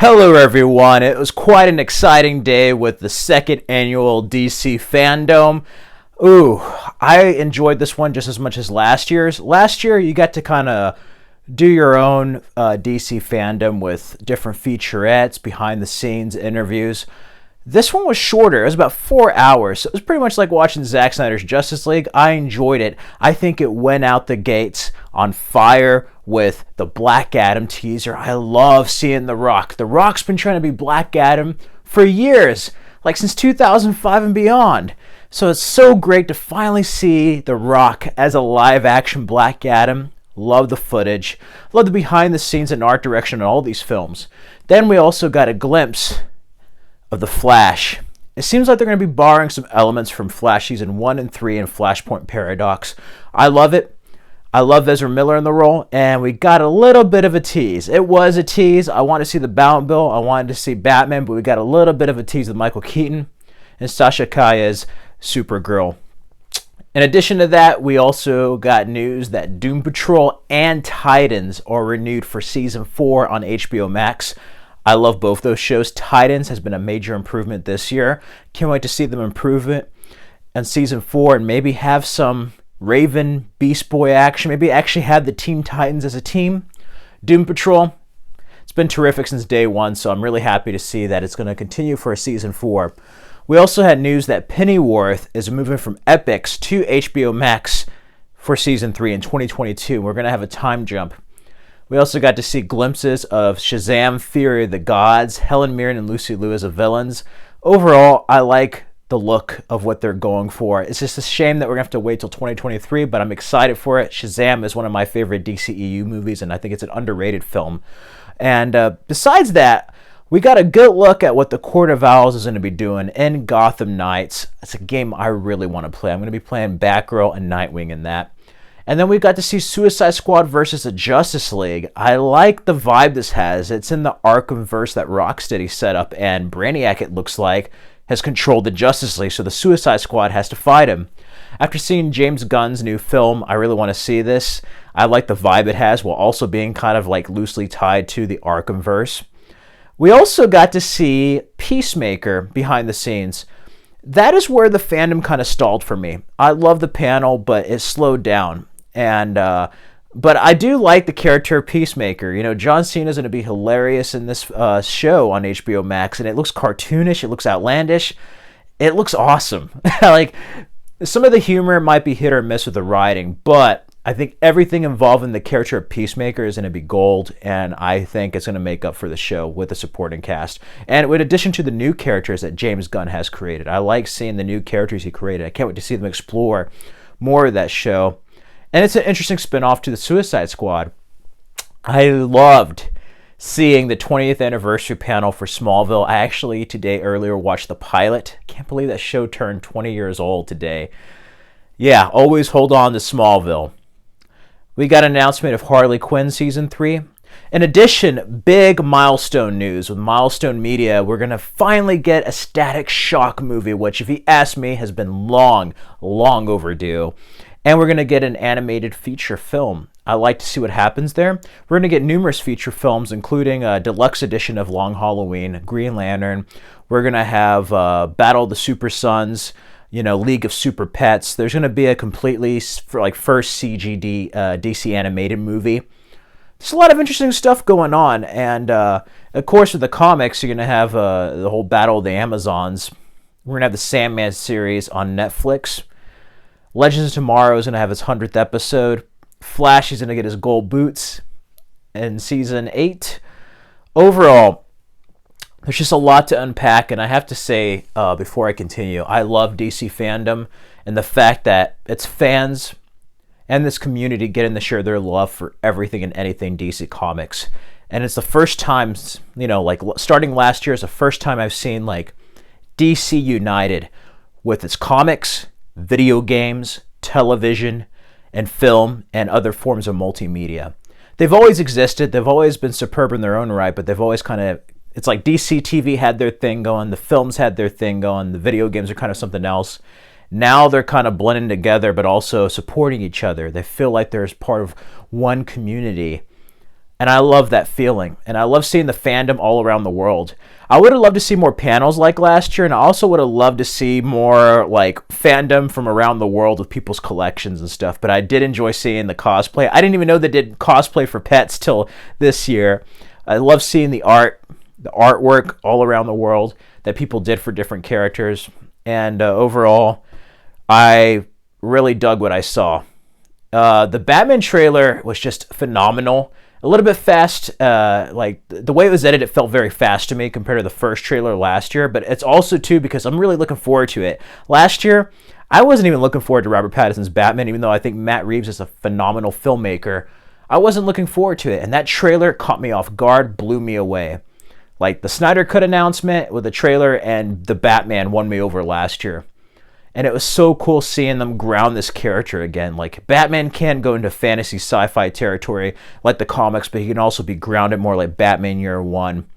Hello everyone, it was quite an exciting day with the second annual DC FanDome. Ooh, I enjoyed this one just as much as last year's. Last year you got to kind of do your own DC fandom with different featurettes, behind the scenes interviews. This one was shorter. It was about 4 hours. So it was pretty much like watching Zack Snyder's Justice League. I enjoyed it. I think it went out the gates on fire with the Black Adam teaser. I love seeing The Rock. The Rock's been trying to be Black Adam for years, like since 2005 and beyond. So it's so great to finally see The Rock as a live-action Black Adam. Love the footage. Love the behind-the-scenes and art direction in all these films. Then we also got a glimpse of The Flash. It seems like they're going to be borrowing some elements from Flash Season 1 and 3 and Flashpoint Paradox. I love it. I love Ezra Miller in the role, and we got a little bit of a tease. It was a tease. I wanted to see the Batmobile. I wanted to see Batman, but we got a little bit of a tease with Michael Keaton and Sasha Calle's Supergirl. In addition to that, we also got news that Doom Patrol and Titans are renewed for Season 4 on HBO Max. I love both those shows. Titans has been a major improvement this year. Can't wait to see them improve it in Season 4 and maybe have some Raven, Beast Boy action. Maybe actually have the Teen Titans as a team. Doom Patrol, it's been terrific since day one, so I'm really happy to see that it's going to continue for a Season 4. We also had news that Pennyworth is moving from Epix to HBO Max for Season 3 in 2022. We're going to have a time jump. We also got to see glimpses of Shazam! Fury of the Gods, Helen Mirren and Lucy Liu as the villains. Overall, I like the look of what they're going for. It's just a shame that we're going to have to wait till 2023, but I'm excited for it. Shazam is one of my favorite DCEU movies, and I think it's an underrated film. And besides that, we got a good look at what the Court of Owls is going to be doing in Gotham Knights. It's a game I really want to play. I'm going to be playing Batgirl and Nightwing in that. And then we got to see Suicide Squad versus the Justice League. I like the vibe this has. It's in the Arkhamverse that Rocksteady set up, and Brainiac, it looks like, has controlled the Justice League, so the Suicide Squad has to fight him. After seeing James Gunn's new film, I really want to see this. I like the vibe it has, while also being kind of like loosely tied to the Arkhamverse. We also got to see Peacemaker behind the scenes. That is where the fandom kind of stalled for me. I love the panel, but it slowed down. But I do like the character of Peacemaker. You know, John Cena is going to be hilarious in this show on HBO Max, and it looks cartoonish, it looks outlandish, it looks awesome. Like, some of the humor might be hit or miss with the writing, but I think everything involving the character of Peacemaker is going to be gold, and I think it's going to make up for the show with the supporting cast. And in addition to the new characters that James Gunn has created, I like seeing the new characters he created. I can't wait to see them explore more of that show. And it's an interesting spin-off to the Suicide Squad. I loved seeing the 20th anniversary panel for Smallville. I actually today earlier watched the pilot. Can't believe that show turned 20 years old today. Yeah, always hold on to Smallville. We got an announcement of Harley Quinn Season 3. In addition, big milestone news with Milestone Media. We're going to finally get a Static Shock movie, which, if you ask me, has been long overdue. And we're going to get an animated feature film. I like to see what happens there. We're going to get numerous feature films, including a deluxe edition of Long Halloween, Green Lantern. We're going to have Battle of the Super Sons, League of Super Pets. There's going to be a completely first CGD DC animated movie. There's a lot of interesting stuff going on. And, of course, with the comics, you're going to have the whole Battle of the Amazons. We're going to have the Sandman series on Netflix. Legends of Tomorrow is going to have its 100th episode. Flash is going to get his gold boots in Season 8. Overall, there's just a lot to unpack, and I have to say, before I continue, I love DC fandom and the fact that its fans and this community getting to share their love for everything and anything DC Comics. And it's the first time, starting last year, it's the first time I've seen, DC united with its comics, video games, television, and film, and other forms of multimedia. They've always existed. They've always been superb in their own right, but they've always kind of... It's like DC TV had their thing going, the films had their thing going, the video games are kind of something else. Now they're kind of blending together, but also supporting each other. They feel like they're part of one community. And I love that feeling. And I love seeing the fandom all around the world. I would have loved to see more panels like last year, and I also would have loved to see more like fandom from around the world with people's collections and stuff. But I did enjoy seeing the cosplay. I didn't even know they did cosplay for pets till this year. I love seeing the artwork all around the world that people did for different characters. And overall, I really dug what I saw. The Batman trailer was just phenomenal. A little bit fast, like the way it was edited, it felt very fast to me compared to the first trailer last year, but it's also too because I'm really looking forward to it. Last year, I wasn't even looking forward to Robert Pattinson's Batman, even though I think Matt Reeves is a phenomenal filmmaker. I wasn't looking forward to it, and that trailer caught me off guard, blew me away. Like the Snyder Cut announcement with the trailer and the Batman won me over last year. And it was so cool seeing them ground this character again. Like, Batman can go into fantasy sci-fi territory like the comics, but he can also be grounded more like Batman Year One.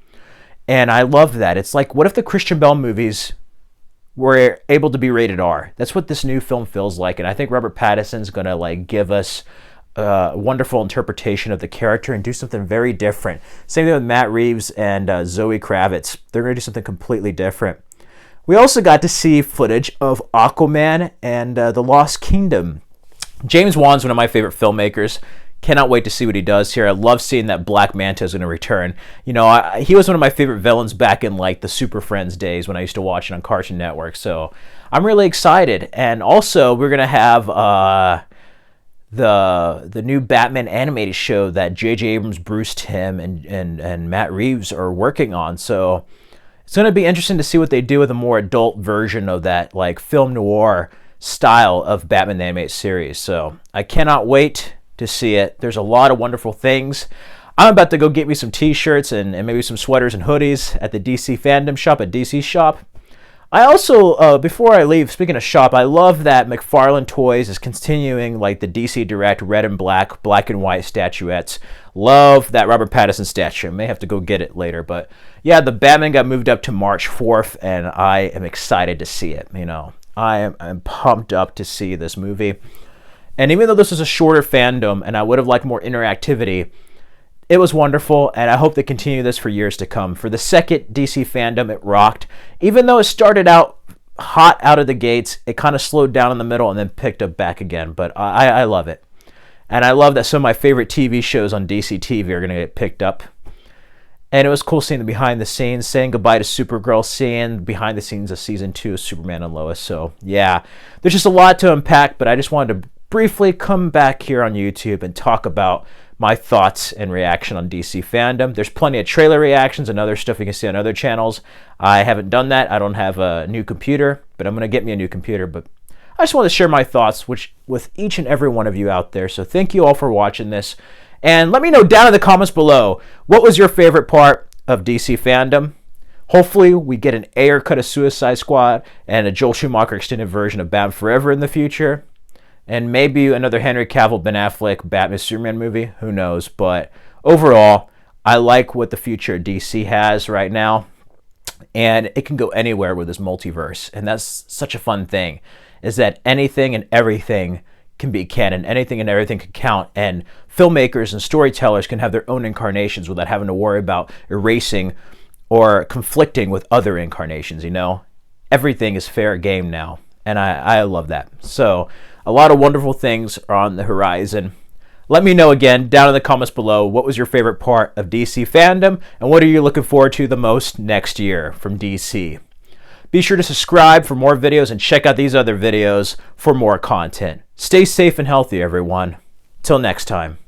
And I love that. It's like, what if the Christian Bale movies were able to be rated R? That's what this new film feels like. And I think Robert Pattinson's going to like give us a wonderful interpretation of the character and do something very different. Same thing with Matt Reeves and Zoe Kravitz. They're going to do something completely different. We also got to see footage of Aquaman and The Lost Kingdom. James Wan's one of my favorite filmmakers. Cannot wait to see what he does here. I love seeing that Black Manta is going to return. You know, he was one of my favorite villains back in like the Super Friends days when I used to watch it on Cartoon Network. So I'm really excited. And also, we're going to have the new Batman animated show that J.J. Abrams, Bruce Timm, and Matt Reeves are working on. So it's going to be interesting to see what they do with a more adult version of that like film noir style of Batman the Animated Series. So I cannot wait to see it. There's a lot of wonderful things. I'm about to go get me some t-shirts and maybe some sweaters and hoodies at the DC FanDome shop at DC Shop. I also, before I leave, speaking of shop, I love that McFarlane Toys is continuing like the DC Direct red and black and white statuettes. Love that Robert Pattinson statue. May have to go get it later, but yeah, the Batman got moved up to March 4th, and I am excited to see it. You know, I'm pumped up to see this movie. And even though this was a shorter FanDome, and I would have liked more interactivity, it was wonderful, and I hope they continue this for years to come. For the second DC FanDome, it rocked. Even though it started out hot out of the gates, it kind of slowed down in the middle and then picked up back again. But I love it. And I love that some of my favorite TV shows on DC TV are going to get picked up. And it was cool seeing the behind the scenes, saying goodbye to Supergirl, seeing behind the scenes of season 2 of Superman and Lois. So yeah, there's just a lot to unpack, but I just wanted to briefly come back here on YouTube and talk about my thoughts and reaction on DC FanDome. There's plenty of trailer reactions and other stuff you can see on other channels. I haven't done that. I don't have a new computer, but I'm going to get me a new computer. But I just want to share my thoughts with each and every one of you out there. So thank you all for watching this. And let me know down in the comments below, what was your favorite part of DC FanDome? Hopefully we get an Ayer cut of Suicide Squad and a Joel Schumacher extended version of Batman Forever in the future. And maybe another Henry Cavill, Ben Affleck, Batman Superman movie. Who knows? But overall, I like what the future of DC has right now. And it can go anywhere with this multiverse. And that's such a fun thing, is that anything and everything can be canon. Anything and everything can count. And filmmakers and storytellers can have their own incarnations without having to worry about erasing or conflicting with other incarnations, you know? Everything is fair game now. And I love that. So a lot of wonderful things are on the horizon. Let me know again down in the comments below, what was your favorite part of DC FanDome and what are you looking forward to the most next year from DC? Be sure to subscribe for more videos and check out these other videos for more content. Stay safe and healthy, everyone. Till next time.